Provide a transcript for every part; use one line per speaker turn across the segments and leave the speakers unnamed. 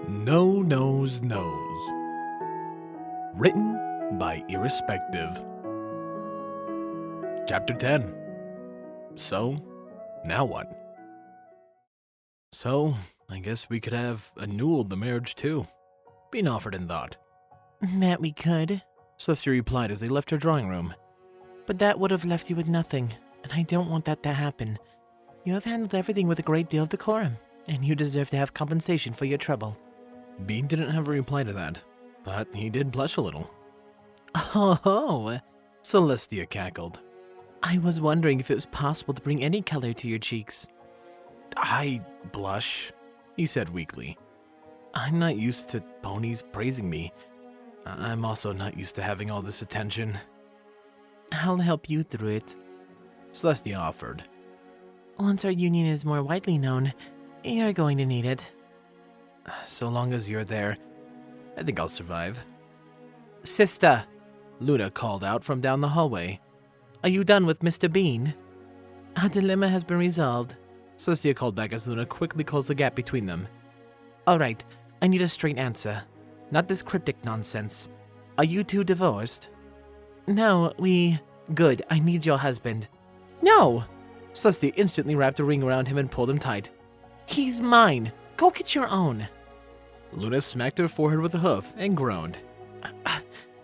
No Nose Knows. Written by Irrespective. Chapter 10. So, now what? So, I guess we could have annulled the marriage too. Being offered in thought.
That we could,
Saucy replied as they left her drawing room.
but that would have left you with nothing, and I don't want that to happen. You have handled everything with a great deal of decorum, and you deserve to have compensation for your trouble.
Bean didn't have a reply to that, but he did blush a little.
Oh,
Celestia cackled.
I was wondering if it was possible to bring any color to your cheeks.
I blush, he said weakly. I'm not used to ponies praising me. I'm also not used to having all this attention.
I'll help you through it.
Celestia offered.
Once our union is more widely known, you're going to need it.
So long as you're there, I think I'll survive.
Sister,
Luna called out from down the hallway.
are you done with Mr. Bean? Our dilemma has been resolved.
Celestia called back as Luna quickly closed the gap between them.
All right, I need a straight answer. Not this cryptic nonsense. Are you two divorced? No, Good, I need your husband. No!
Celestia instantly wrapped a ring around him and pulled him tight.
He's mine. Go get your own.
Luna smacked her forehead with a hoof and groaned.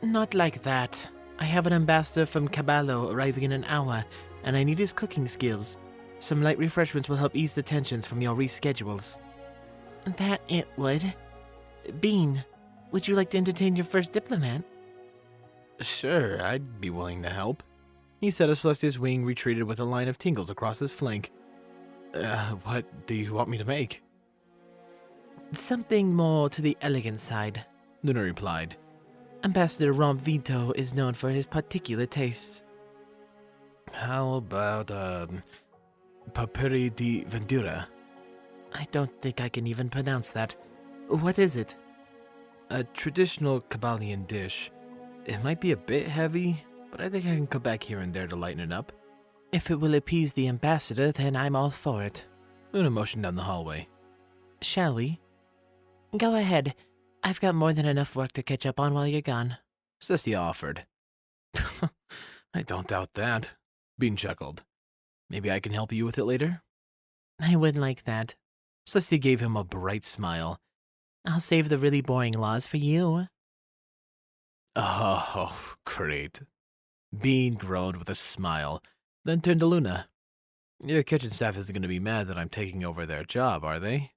Not like that. I have an ambassador from Caballo arriving in an hour, and I need his cooking skills. Some light refreshments will help ease the tensions from your reschedules. That it would. Bean, would you like to entertain your first diplomat?
Sure, I'd be willing to help, he said as Celestia's wing retreated with a line of tingles across his flank. What do you want me to make?
Something more to the elegant side,
Luna replied.
Ambassador Rompvito is known for his particular tastes.
How about, papiri di Vendura?
I don't think I can even pronounce that. What is it?
A traditional Cabalian dish. It might be a bit heavy, but I think I can come back here and there to lighten it up.
If it will appease the ambassador, then I'm all for it.
Luna motioned down the hallway.
Shall we? Go ahead. I've got more than enough work to catch up on while you're gone.
Celestia offered. I don't doubt that, Bean chuckled. Maybe I can help you with it later?
I would like that.
Celestia gave him a bright smile.
I'll save the really boring laws for you.
Oh, great. Bean groaned with a smile, then turned to Luna. Your kitchen staff isn't going to be mad that I'm taking over their job, are they?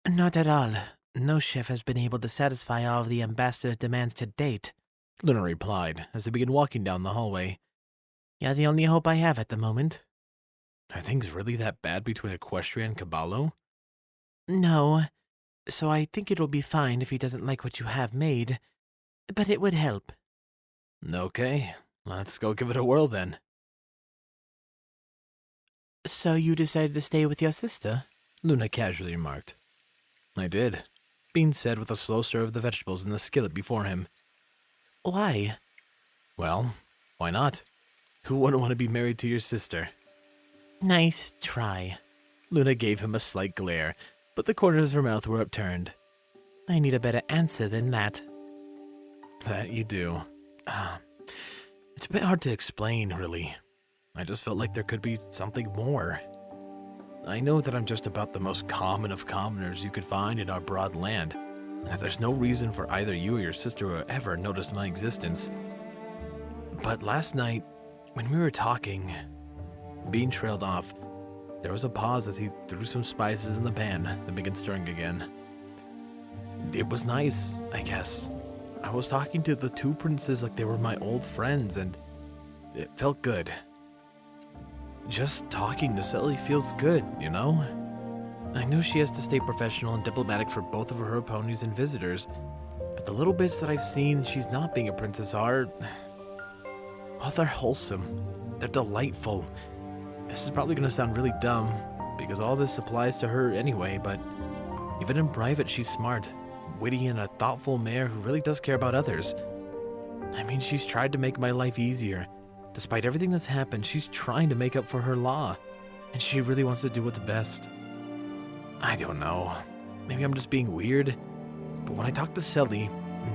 Not at all. No chef has been able to satisfy all of the ambassador's demands to date,
Luna replied as they began walking down the hallway.
You're the only hope I have at the moment.
Are things really that bad between Equestria and Caballo?
No, so I think it'll be fine if he doesn't like what you have made, but it would help.
Okay, let's go give it a whirl then.
So you decided to stay with your sister?
Luna casually remarked. I did, Bean said with a slow stir of the vegetables in the skillet before him.
Why?
Well, why not? Who wouldn't want to be married to your sister?
Nice try.
Luna gave him a slight glare, but the corners of her mouth were upturned.
I need a better answer than that.
That you do. It's a bit hard to explain, really. I just felt like there could be something more. I know that I'm just about the most common of commoners you could find in our broad land, and that there's no reason for either you or your sister to ever notice my existence. But last night, when we were talking, Bean trailed off. There was a pause as he threw some spices in the pan, then began stirring again. It was nice, I guess. I was talking to the two princes like they were my old friends, and it felt good. Just talking to Sally feels good, you know? I know she has to stay professional and diplomatic for both of her ponies and visitors, but the little bits that I've seen she's not being a princess are... well, they're wholesome. They're delightful. This is probably going to sound really dumb, because all this applies to her anyway, but even in private she's smart, witty, and a thoughtful mare who really does care about others. I mean, she's tried to make my life easier. Despite everything that's happened, she's trying to make up for her law, and she really wants to do what's best. I don't know. maybe I'm just being weird, but when I talk to Selly,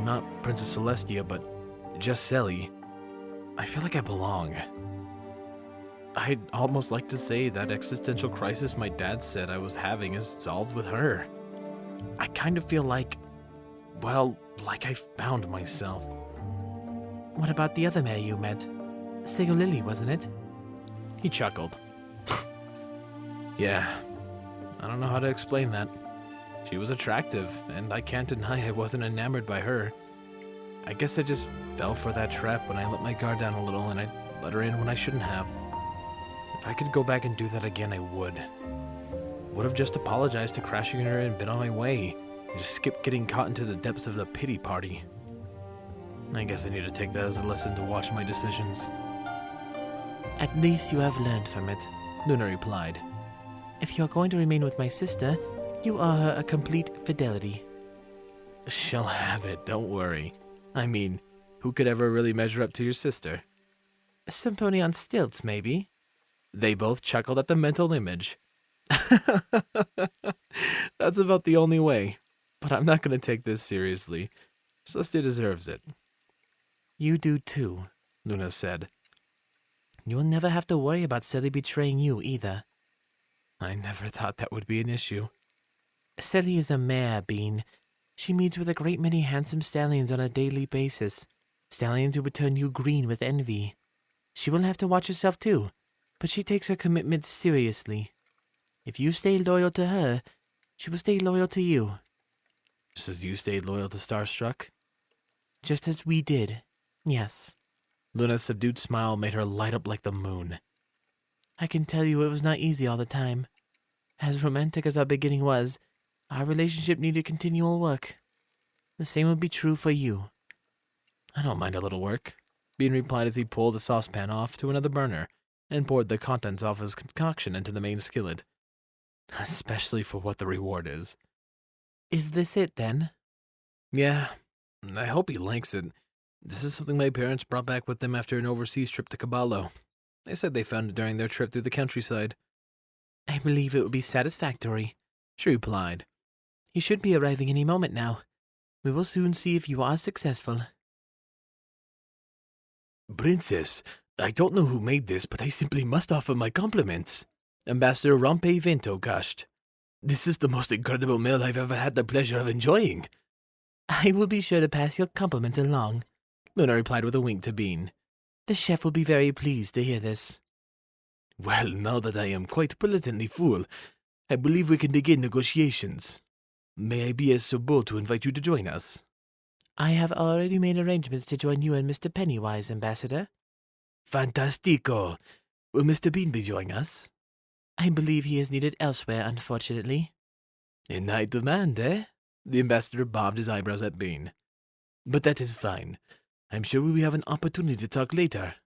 not Princess Celestia, but just Selly, I feel like I belong. I'd almost like to say that existential crisis my dad said I was having is solved with her. I kind of feel like, well, like I found myself.
What about the other mare you met? Sego Lily, wasn't it?
He chuckled. Yeah, I don't know how to explain that. She was attractive, and I can't deny I wasn't enamored by her. I guess I just fell for that trap when I let my guard down a little and I let her in when I shouldn't have. If I could go back and do that again, I would. Would have just apologized to crashing her and been on my way, and just skipped getting caught into the depths of the pity party. I guess I need to take that as a lesson to watch my decisions.
At least you have learned from it,
Luna replied.
If you're going to remain with my sister, you owe her a complete fidelity.
She'll have it, don't worry. I mean, who could ever really measure up to your sister?
Some pony on stilts, maybe.
They both chuckled at the mental image. That's about the only way. But I'm not going to take this seriously. Celestia deserves it.
You do too,
Luna said.
You'll never have to worry about Selly betraying you either.
I never thought that would be an issue.
Selly is a mare, Bean. She meets with a great many handsome stallions on a daily basis. Stallions who would turn you green with envy. She will have to watch herself too, but she takes her commitments seriously. If you stay loyal to her, she will stay loyal to you.
Just as you stayed loyal to Starstruck?
Just as we did, yes.
Luna's subdued smile made her light up like the moon.
I can tell you it was not easy all the time. As romantic as our beginning was, our relationship needed continual work. The same would be true for you.
I don't mind a little work, Bean replied as he pulled the saucepan off to another burner and poured the contents of his concoction into the main skillet. Especially for what the reward is.
Is this it, then?
Yeah, I hope he likes it. This is something my parents brought back with them after an overseas trip to Caballo. They said they found it during their trip through the countryside.
I believe it would be satisfactory, she replied. He should be arriving any moment now. We will soon see if you are successful.
Princess, I don't know who made this, but I simply must offer my compliments. Ambassador Rompe Vento gushed. This is the most incredible meal I've ever had the pleasure of enjoying.
I will be sure to pass your compliments along,
Luna replied with a wink to Bean.
The chef will be very pleased to hear this.
Well, now that I am quite pleasantly full, I believe we can begin negotiations. May I be so bold to invite you to join us?
I have already made arrangements to join you and Mr. Pennywise, Ambassador.
Fantastico! Will Mr. Bean be joining us?
I believe he is needed elsewhere, unfortunately.
In high demand, eh? The ambassador bobbed his eyebrows at Bean. But that is fine. I'm sure we will have an opportunity to talk later.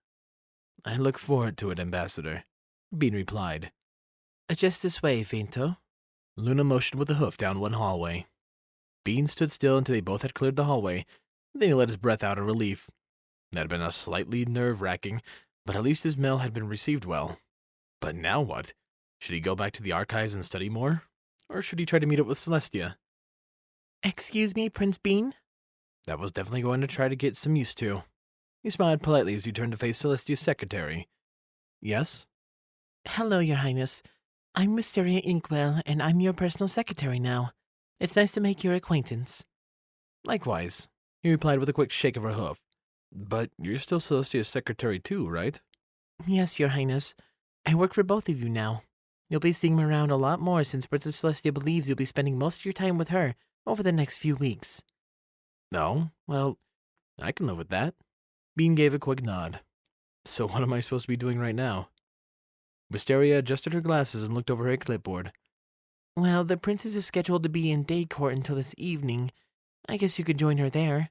I look forward to it, Ambassador, Bean replied.
Just this way, Vento.
Luna motioned with a hoof down one hallway. Bean stood still until they both had cleared the hallway, then he let his breath out in relief. That had been a slightly nerve-wracking, but at least his mail had been received well. But now what? Should he go back to the archives and study more? Or should he try to meet up with Celestia?
Excuse me, Prince Bean?
That was definitely going to try to get some used to. He smiled politely as he turned to face Celestia's secretary. Yes?
Hello, Your Highness. I'm Wisteria Inkwell, and I'm your personal secretary now. It's nice to make your acquaintance.
Likewise, he replied with a quick shake of her hoof. But you're still Celestia's secretary too, right?
Yes, Your Highness. I work for both of you now. You'll be seeing me around a lot more since Princess Celestia believes you'll be spending most of your time with her over the next few weeks.
No? Well, I can live with that. Bean gave a quick nod. So what am I supposed to be doing right now? Wisteria adjusted her glasses and looked over her clipboard.
Well, the princess is scheduled to be in day court until this evening. I guess you could join her there.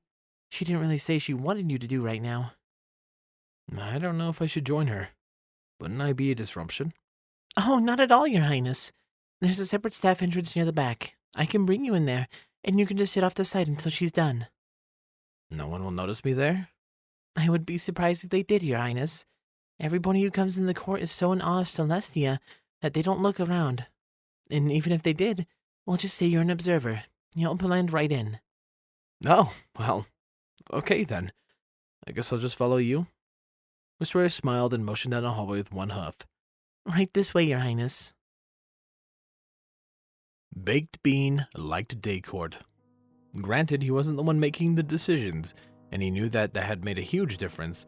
She didn't really say she wanted you to do right now.
I don't know if I should join her. Wouldn't I be a disruption?
Oh, not at all, Your Highness. There's a separate staff entrance near the back. I can bring you in there, and you can just sit off the side until she's done.
No one will notice me there?
I would be surprised if they did, Your Highness. Everybody who comes in the court is so in awe of Celestia that they don't look around. And even if they did, We'll just say you're an observer. You'll blend right in.
Oh, well, okay then. I guess I'll just follow you. Mr. Ray smiled and motioned down the hallway with one hoof.
Right this way, Your Highness.
Baked Bean liked day court. Granted, he wasn't the one making the decisions, and he knew that had made a huge difference.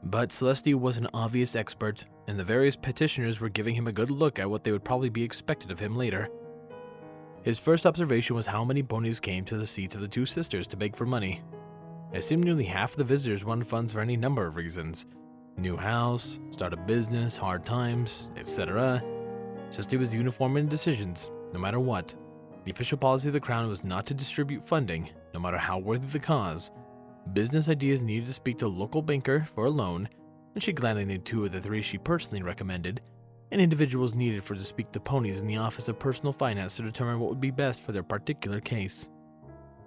But Celestia was an obvious expert, and the various petitioners were giving him a good look at what they would probably be expected of him later. His first observation was how many ponies came to the seats of the two sisters to beg for money. It seemed nearly half the visitors wanted funds for any number of reasons. New house, start a business, hard times, etc. Celestia was uniform in decisions, no matter what. The official policy of the Crown was not to distribute funding, no matter how worthy the cause. Business ideas needed to speak to a local banker for a loan, and she gladly named 2 of the 3 she personally recommended, and individuals needed to speak to ponies in the Office of Personal Finance to determine what would be best for their particular case.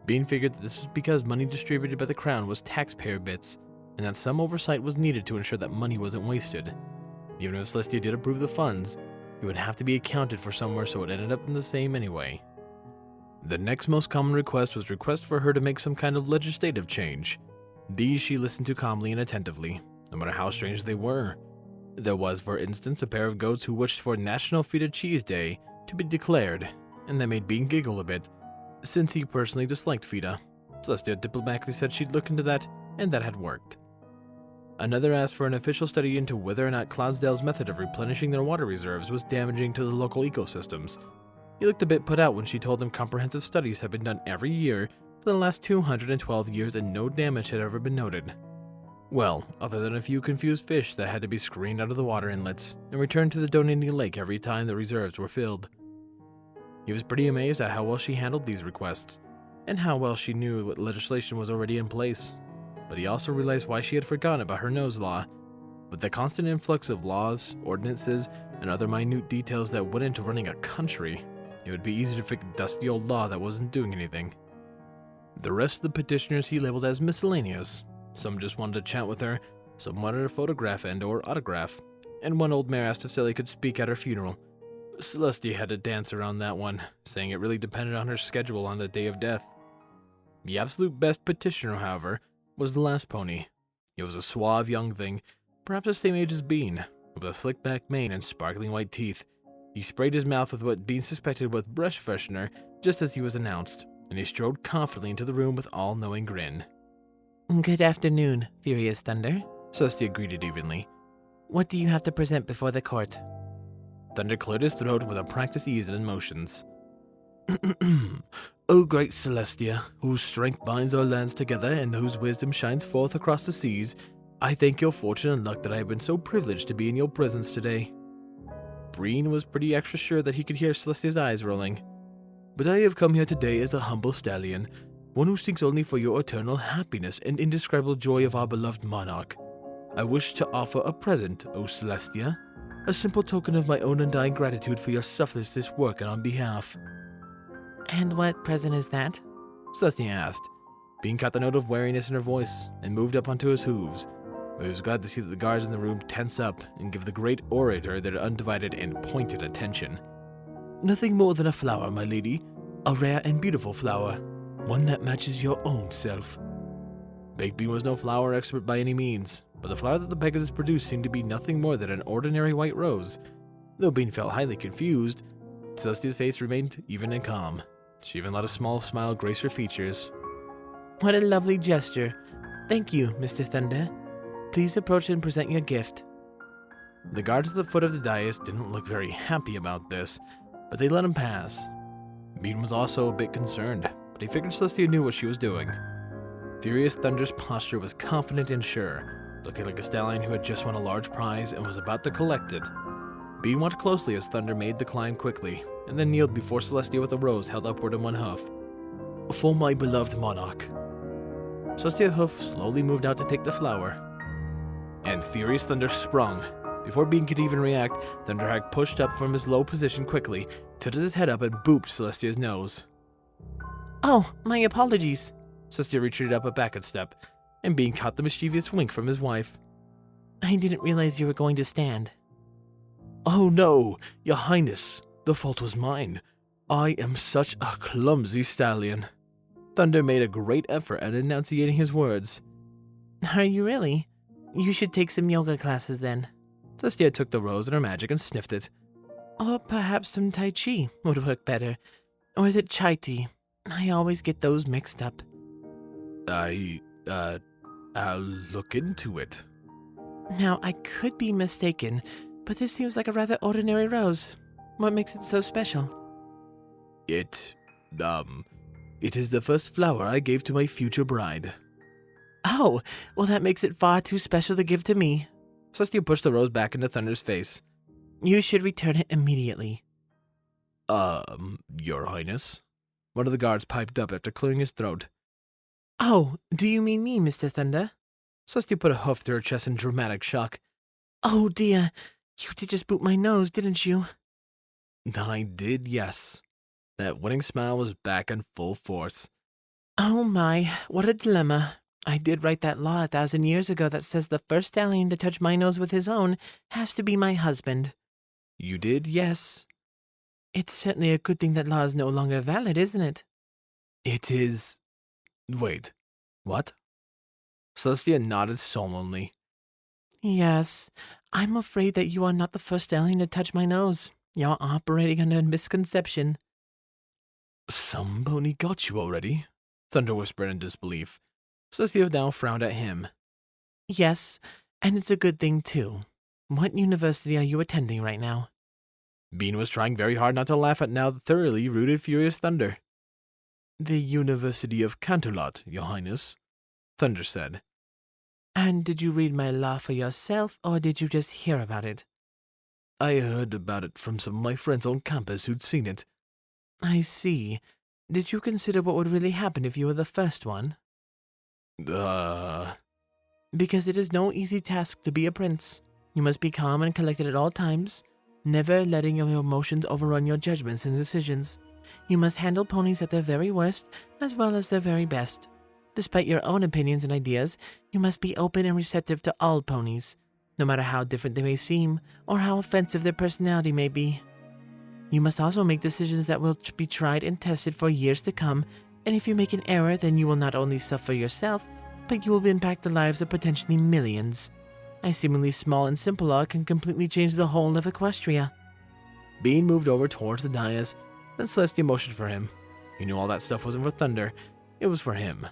Bean figured that this was because money distributed by the Crown was taxpayer bits, and that some oversight was needed to ensure that money wasn't wasted. Even if Celestia did approve the funds, it would have to be accounted for somewhere, so it ended up in the same anyway. The next most common request was request for her to make some kind of legislative change. These she listened to calmly and attentively, no matter how strange they were. There was, for instance, a pair of goats who wished for National Feta Cheese Day to be declared, and that made Bean giggle a bit, since he personally disliked feta. Celestia diplomatically said she'd look into that, and that had worked. Another asked for an official study into whether or not Cloudsdale's method of replenishing their water reserves was damaging to the local ecosystems. He looked a bit put out when she told him comprehensive studies had been done every year for the last 212 years and no damage had ever been noted. Well, other than a few confused fish that had to be screened out of the water inlets and returned to the donating lake every time the reserves were filled. He was pretty amazed at how well she handled these requests, and how well she knew what legislation was already in place. But he also realized why she had forgotten about her nose law. With the constant influx of laws, ordinances, and other minute details that went into running a country, it would be easy to forget a dusty old law that wasn't doing anything. The rest of the petitioners he labeled as miscellaneous. Some just wanted to chat with her, some wanted a photograph and or autograph, and one old mare asked if Sally could speak at her funeral. Celestia had to dance around that one, saying it really depended on her schedule on the day of death. The absolute best petitioner, however, was the last pony. It was a suave young thing, perhaps the same age as Bean, with a slick back mane and sparkling white teeth. He sprayed his mouth with what Bean suspected was brush freshener just as he was announced, and he strode confidently into the room with all-knowing grin.
Good afternoon, Furious Thunder.
Celestia greeted evenly.
What do you have to present before the court?
Thunder cleared his throat with a practiced ease and emotions.
O great Celestia, whose strength binds our lands together and whose wisdom shines forth across the seas, I thank your fortune and luck that I have been so privileged to be in your presence today.
Breen was pretty extra sure that he could hear Celestia's eyes rolling.
But I have come here today as a humble stallion, one who seeks only for your eternal happiness and indescribable joy of our beloved monarch. I wish to offer a present, O Celestia, a simple token of my own undying gratitude for your selfless work on our behalf.
And what present is that?
Celestia asked. Bean caught the note of wariness in her voice and moved up onto his hooves. But he was glad to see that the guards in the room tense up and give the great orator their undivided and pointed attention.
Nothing more than a flower, my lady, a rare and beautiful flower, one that matches your own self.
Baked Bean was no flower expert by any means, but the flower that the Pegasus produced seemed to be nothing more than an ordinary white rose. Though Bean felt highly confused, Celestia's face remained even and calm. She even let a small smile grace her features.
What a lovely gesture. Thank you, Mr. Thunder. Please approach and present your gift.
The guards at the foot of the dais didn't look very happy about this, but they let him pass. Bean was also a bit concerned, but he figured Celestia knew what she was doing. Furious Thunder's posture was confident and sure, looking like a stallion who had just won a large prize and was about to collect it. Bean watched closely as Thunder made the climb quickly, and then kneeled before Celestia with a rose held upward in one hoof.
For my beloved monarch.
Celestia's hoof slowly moved out to take the flower, and Furious Thunder sprung. Before Bean could even react, Thunderhawk pushed up from his low position quickly, tilted his head up, and booped Celestia's nose.
Oh, my apologies.
Celestia retreated up a backward step, and Bean caught the mischievous wink from his wife.
I didn't realize you were going to stand.
Oh no, your highness, the fault was mine. I am such a clumsy stallion. Thunder made a great effort at enunciating his words.
Are you really? You should take some yoga classes then.
Celestia took the rose in her magic and sniffed it.
Or perhaps some Tai Chi would work better. Or is it Chai Tea? I always get those mixed up.
I'll look into it.
Now, I could be mistaken, but this seems like a rather ordinary rose. What makes it so special?
It is the first flower I gave to my future bride.
Oh, well that makes it far too special to give to me.
Celestia pushed the rose back into Thunder's face.
You should return it immediately.
Your Highness? One of the guards piped up after clearing his throat.
Oh, do you mean me, Mr. Thunder?
Celestia put a hoof through her chest in dramatic shock.
Oh dear, you did just boot my nose, didn't you?
I did, yes. That winning smile was back in full force.
Oh my, what a dilemma. I did write that law 1,000 years ago that says the first stallion to touch my nose with his own has to be my husband.
You did, yes.
It's certainly a good thing that law is no longer valid, isn't it?
It is... Wait, what? Celestia nodded solemnly.
Yes, I'm afraid that you are not the first stallion to touch my nose. You're operating under a misconception.
Some pony got you already? Thunder whispered in disbelief. Celestia now frowned at him.
Yes, and it's a good thing too. What university are you attending right now?
Bean was trying very hard not to laugh at now thoroughly rooted furious Thunder. The University of Canterlot, Your Highness, Thunder said.
And did you read my law for yourself, or did you just hear about it?
I heard about it from some of my friends on campus who'd seen it.
I see. Did you consider what would really happen if you were the first one? Because it is no easy task to be a prince. You must be calm and collected at all times, never letting your emotions overrun your judgments and decisions. You must handle ponies at their very worst as well as their very best. Despite your own opinions and ideas, you must be open and receptive to all ponies, no matter how different they may seem or how offensive their personality may be. You must also make decisions that will be tried and tested for years to come, and if you make an error, then you will not only suffer yourself, but you will impact the lives of potentially millions. A seemingly small and simple law can completely change the whole of Equestria.
Bean moved over towards the dais, then Celestia motioned for him. He knew all that stuff wasn't for Thunder, it was for him.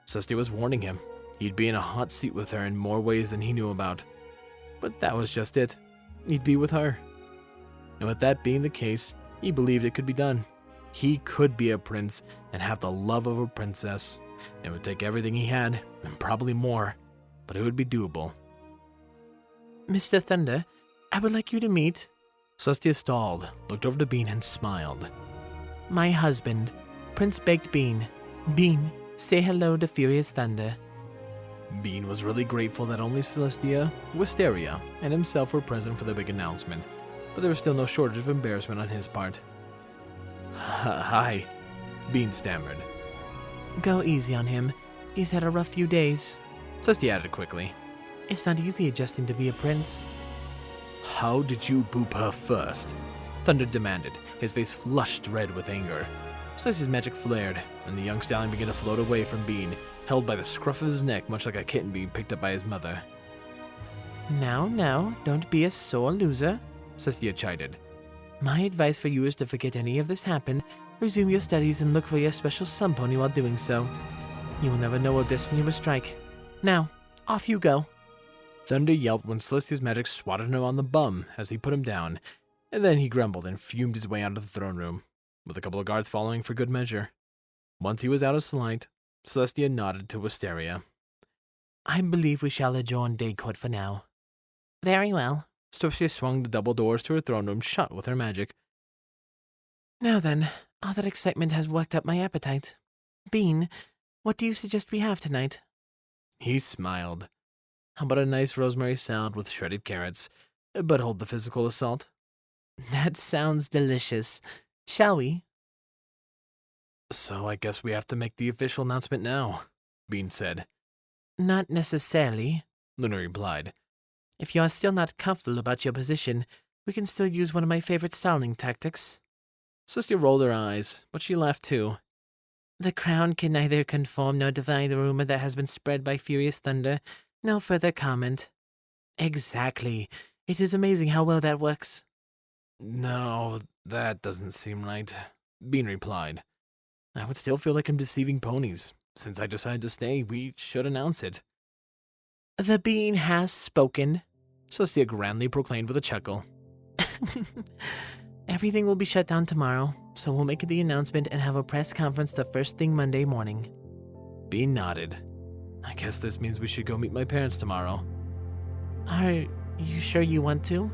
Celestia was warning him. He'd be in a hot seat with her in more ways than he knew about. But that was just it. He'd be with her. And with that being the case, he believed it could be done. He could be a prince and have the love of a princess. It would take everything he had, and probably more, but it would be doable.
Mr. Thunder, I would like you to meet...
Celestia stalled, looked over to Bean and smiled.
My husband, Prince Baked Bean. Bean, say hello to Furious Thunder.
Bean was really grateful that only Celestia, Wisteria, and himself were present for the big announcement, but there was still no shortage of embarrassment on his part. Hi, Bean stammered.
Go easy on him. He's had a rough few days.
Celestia added quickly.
It's not easy adjusting to be a prince.
How did you boop her first? Thunder demanded, his face flushed red with anger. Celestia's magic flared, and the young stallion began to float away from Bean, held by the scruff of his neck much like a kitten being picked up by his mother.
Now, don't be a sore loser,
Celestia chided.
My advice for you is to forget any of this happened, resume your studies, and look for your special sun pony while doing so. You will never know what destiny will strike. Now, off you go.
Thunder yelped when Celestia's magic swatted him on the bum as he put him down, and then he grumbled and fumed his way out of the throne room, with a couple of guards following for good measure. Once he was out of sight, Celestia nodded to Wisteria.
I believe we shall adjourn day court for now. Very well.
Celestia swung the double doors to her throne room shut with her magic.
Now then, all that excitement has worked up my appetite. Bean, what do you suggest we have tonight?
He smiled. How about a nice rosemary salad with shredded carrots, but hold the physical assault?
That sounds delicious. Shall we?
So I guess we have to make the official announcement now, Bean said.
Not necessarily,
Luna replied.
If you are still not comfortable about your position, we can still use one of my favorite stalling tactics.
Celestia rolled her eyes, but she laughed too.
The crown can neither confirm nor deny the rumor that has been spread by Furious Thunder. No further comment. Exactly. It is amazing how well that works.
No, that doesn't seem right, Bean replied. I would still feel like I'm deceiving ponies. Since I decided to stay, we should announce it.
The bean has spoken,
Celestia grandly proclaimed with a chuckle.
Everything will be shut down tomorrow, so we'll make the announcement and have a press conference the first thing Monday morning.
Bean nodded. I guess this means we should go meet my parents tomorrow.
Are you sure you want to?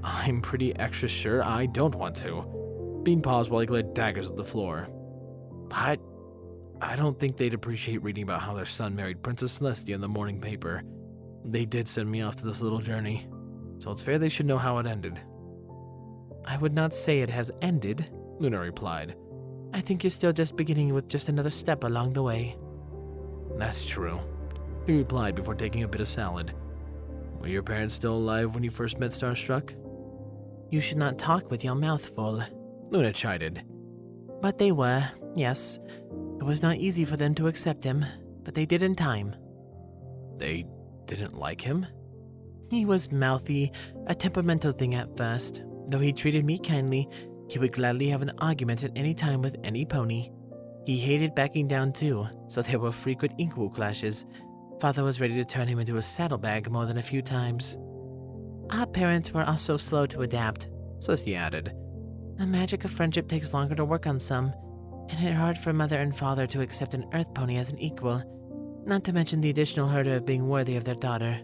I'm pretty extra sure I don't want to. Bean paused while he glared daggers at the floor. But I don't think they'd appreciate reading about how their son married Princess Celestia in the morning paper. They did send me off to this little journey, so it's fair they should know how it ended.
I would not say it has ended,
Luna replied.
I think you're still just beginning with just another step along the way.
That's true, he replied before taking a bit of salad. Were your parents still alive when you first met Starstruck?
You should not talk with your mouth full,
Luna chided.
But they were, yes. It was not easy for them to accept him, but they did in time.
They didn't like him?
He was mouthy, a temperamental thing at first. Though he treated me kindly, he would gladly have an argument at any time with any pony. He hated backing down too, so there were frequent equal clashes. Father was ready to turn him into a saddlebag more than a few times. Our parents were also slow to adapt,
Celestia added.
The magic of friendship takes longer to work on some, and it's hard for mother and father to accept an earth pony as an equal, not to mention the additional hurdle of being worthy of their daughter.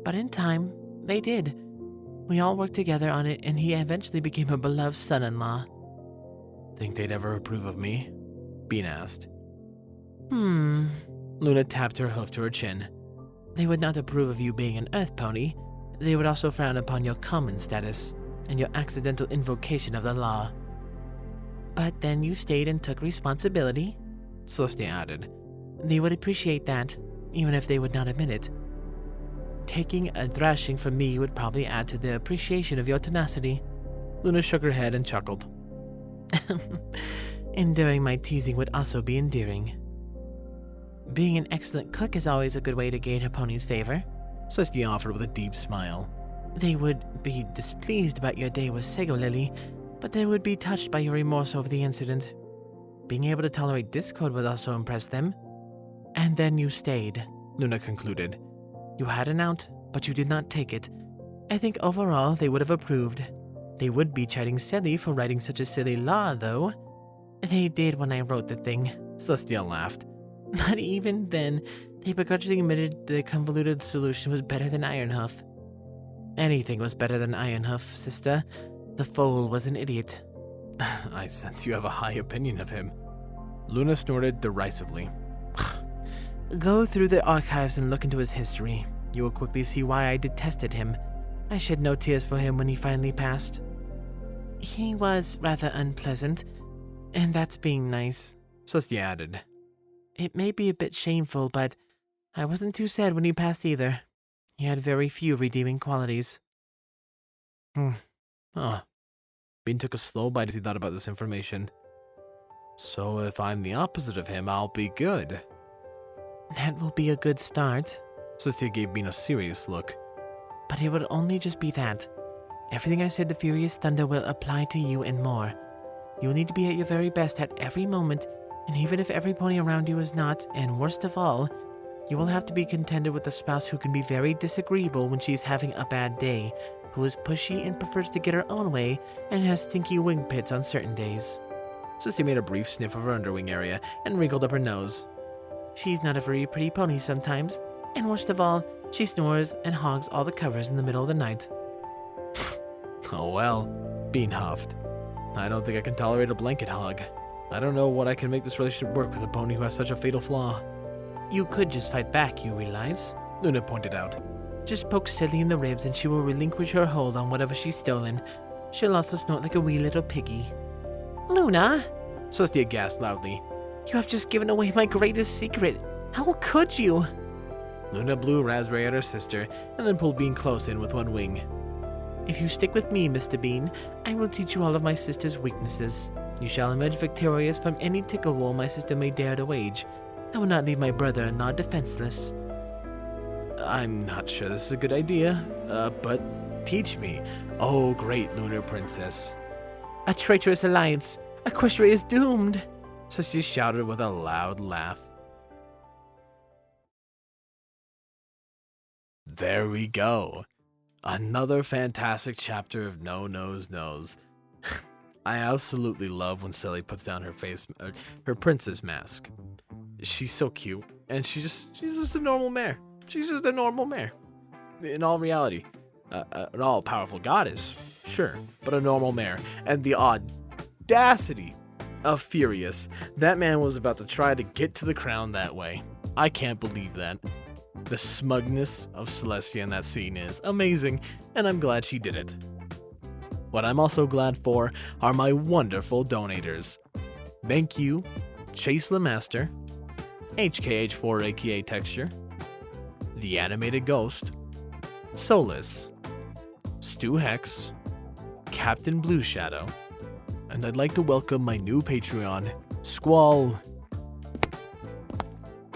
But in time, they did. We all worked together on it, and he eventually became a beloved son-in-law.
Think they'd ever approve of me? Bean asked.
Luna tapped her hoof to her chin. They would not approve of you being an earth pony. They would also frown upon your common status and your accidental invocation of the law. But then you stayed and took responsibility,
Celestia added.
They would appreciate that, even if they would not admit it. Taking a thrashing from me would probably add to the appreciation of your tenacity.
Luna shook her head and chuckled.
Enduring my teasing would also be endearing. Being an excellent cook is always a good way to gain a pony's favor,
Celestia offered with a deep smile.
They would be displeased about your day with Sego Lily, but they would be touched by your remorse over the incident. Being able to tolerate discord would also impress them. And then you stayed,
Luna concluded.
You had an out, but you did not take it. I think overall they would have approved. They would be chiding Silly for writing such a silly law, though. They did when I wrote the thing,
Celestia laughed.
But even then, they begrudgingly admitted the convoluted solution was better than Ironhoof. Anything was better than Ironhoof, sister. The foal was an idiot.
I sense you have a high opinion of him. Luna snorted derisively.
Go through the archives and look into his history. You will quickly see why I detested him. I shed no tears for him when he finally passed. He was rather unpleasant, and that's being nice,
Celestia added.
It may be a bit shameful, but I wasn't too sad when he passed either. He had very few redeeming qualities.
Bean took a slow bite as he thought about this information. So if I'm the opposite of him, I'll be good.
That will be a good start.
Celestia gave Bean a serious look.
But it would only just be that. Everything I said to Furious Thunder will apply to you and more. You will need to be at your very best at every moment, and even if every pony around you is not, and worst of all, you will have to be contented with a spouse who can be very disagreeable when she's having a bad day, who is pushy and prefers to get her own way, and has stinky wing pits on certain days.
Celestia made a brief sniff of her underwing area and wrinkled up her nose.
She's not a very pretty pony sometimes, and worst of all, she snores and hogs all the covers in the middle of the night.
Oh well, Bean huffed. I don't think I can tolerate a blanket hog. I don't know what I can make this relationship work with a pony who has such a fatal flaw.
You could just fight back, you realize?
Luna pointed out.
Just poke Silly in the ribs and she will relinquish her hold on whatever she's stolen. She'll also snort like a wee little piggy. Luna!
Celestia gasped loudly.
You have just given away my greatest secret. How could you?
Luna blew raspberry at her sister and then pulled Bean close in with one wing.
If you stick with me, Mr. Bean, I will teach you all of my sister's weaknesses. You shall emerge victorious from any tickle war my sister may dare to wage. I will not leave my brother-in-law defenseless.
I'm not sure this is a good idea, but teach me. Oh, great Lunar Princess.
A traitorous alliance. Equestria is doomed.
So she shouted with a loud laugh. There we go. Another fantastic chapter of No Nose Knows. I absolutely love when Sally puts down her princess mask. She's so cute, and she's just a normal mare. She's just a normal mare. In all reality, an all-powerful goddess, sure, but a normal mare. And the audacity of Furious. That man was about to try to get to the crown that way. I can't believe that. The smugness of Celestia in that scene is amazing, and I'm glad she did it. What I'm also glad for are my wonderful donators. Thank you, Chase Lemaster, HKH4 aka Texture, The Animated Ghost, Solus, Stu Hex, Captain Blue Shadow, and I'd like to welcome my new Patreon, Squall.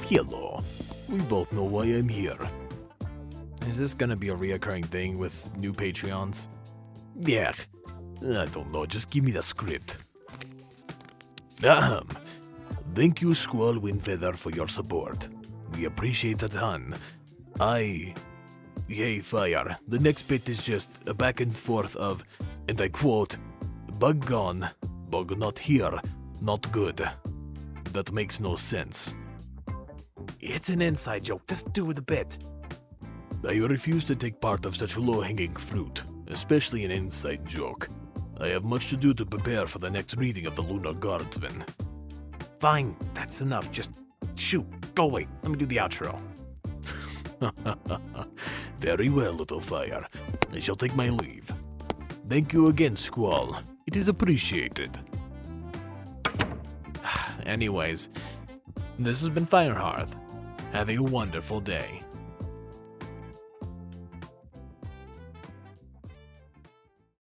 Hello, we both know why I'm here. Is this gonna be a reoccurring thing with new Patreons? Yeah, I don't know, just give me the script. Thank you, Squall Windfeather, for your support. We appreciate it a ton. Hey, Fire, the next bit is just a back and forth of, and I quote, bug gone, bug not here, not good. That makes no sense. It's an inside joke, just do the bit. I refuse to take part of such low-hanging fruit, especially an inside joke. I have much to do to prepare for the next reading of the Lunar Guardsman. Fine, that's enough, just shoot, go away, let me do the outro. Very well, little Fire. I shall take my leave. Thank you again, Squall. It is appreciated. Anyways, this has been Firehearth. Have a wonderful day.